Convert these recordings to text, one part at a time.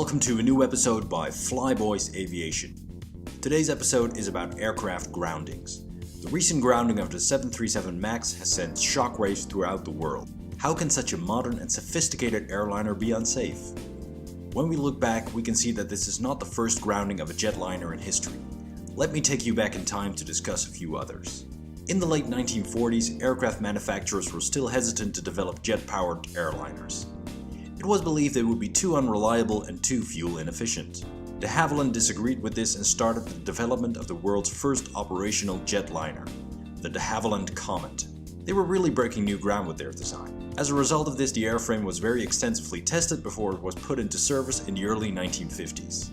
welcome to a new episode by Flyboys Aviation. Today's episode is about aircraft groundings. The recent grounding of the 737 MAX has sent shockwaves throughout the world. How can such a modern and sophisticated airliner be unsafe? When we look back, we can see that this is not the first grounding of a jetliner in history. Let me take you back in time to discuss a few others. In the late 1940s, aircraft manufacturers were still hesitant to develop jet-powered airliners. It was believed they would be too unreliable and too fuel inefficient. De Havilland disagreed with this and started the development of the world's first operational jetliner, the de Havilland Comet. They were really breaking new ground with their design. As a result of this, the airframe was very extensively tested before it was put into service in the early 1950s.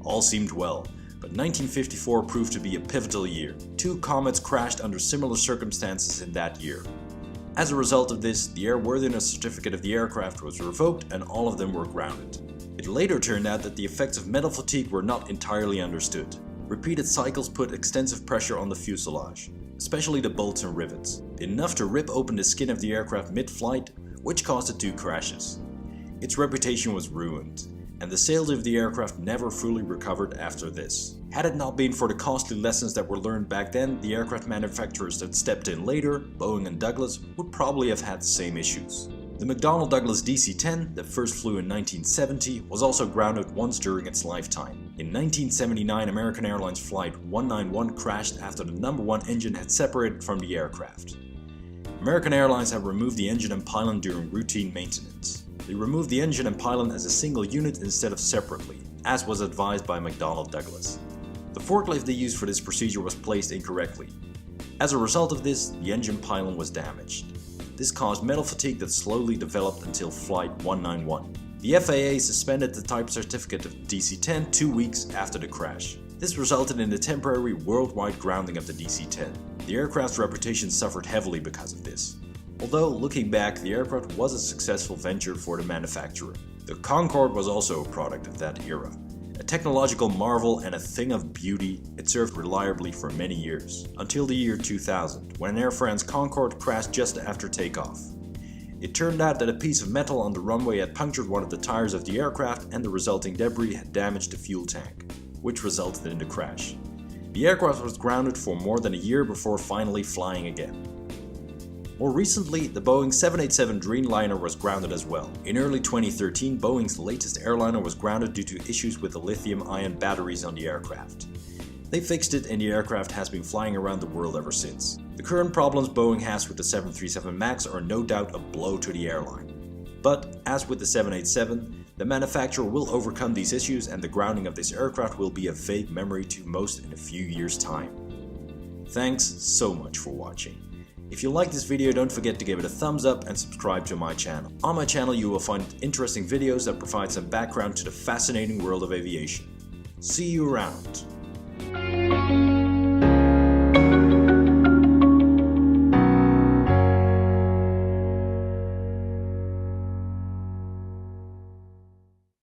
All seemed well, but 1954 proved to be a pivotal year. Two comets crashed under similar circumstances in that year. As a result of this, the airworthiness certificate of the aircraft was revoked and all of them were grounded. It later turned out that the effects of metal fatigue were not entirely understood. Repeated cycles put extensive pressure on the fuselage, especially the bolts and rivets, enough to rip open the skin of the aircraft mid-flight, which caused the two crashes. Its reputation was ruined, and the sales of the aircraft never fully recovered after this. Had it not been for the costly lessons that were learned back then, the aircraft manufacturers that stepped in later, Boeing and Douglas, would probably have had the same issues. The McDonnell Douglas DC-10 that first flew in 1970 was also grounded once during its lifetime. In 1979, American Airlines Flight 191 crashed after the number one engine had separated from the aircraft. American Airlines had removed the engine and pylon during routine maintenance. They removed the engine and pylon as a single unit instead of separately, as was advised by McDonnell Douglas. The forklift they used for this procedure was placed incorrectly. As a result of this, the engine pylon was damaged. This caused metal fatigue that slowly developed until Flight 191. The FAA suspended the type certificate of DC-10 2 weeks after the crash. This resulted in the temporary worldwide grounding of the DC-10. The aircraft's reputation suffered heavily because of this. Although, looking back, the aircraft was a successful venture for the manufacturer. The Concorde was also a product of that era. A technological marvel and a thing of beauty, it served reliably for many years, until the year 2000, when an Air France Concorde crashed just after takeoff. It turned out that a piece of metal on the runway had punctured one of the tires of the aircraft and the resulting debris had damaged the fuel tank, which resulted in the crash. The aircraft was grounded for more than a year before finally flying again. More recently, the Boeing 787 Dreamliner was grounded as well. In early 2013, Boeing's latest airliner was grounded due to issues with the lithium-ion batteries on the aircraft. They fixed it and the aircraft has been flying around the world ever since. The current problems Boeing has with the 737 MAX are no doubt a blow to the airline. But, as with the 787, the manufacturer will overcome these issues and the grounding of this aircraft will be a vague memory to most in a few years' time. Thanks so much for watching. If you like this video, don't forget to give it a thumbs up and subscribe to my channel. On my channel you will find interesting videos that provide some background to the fascinating world of aviation. See you around!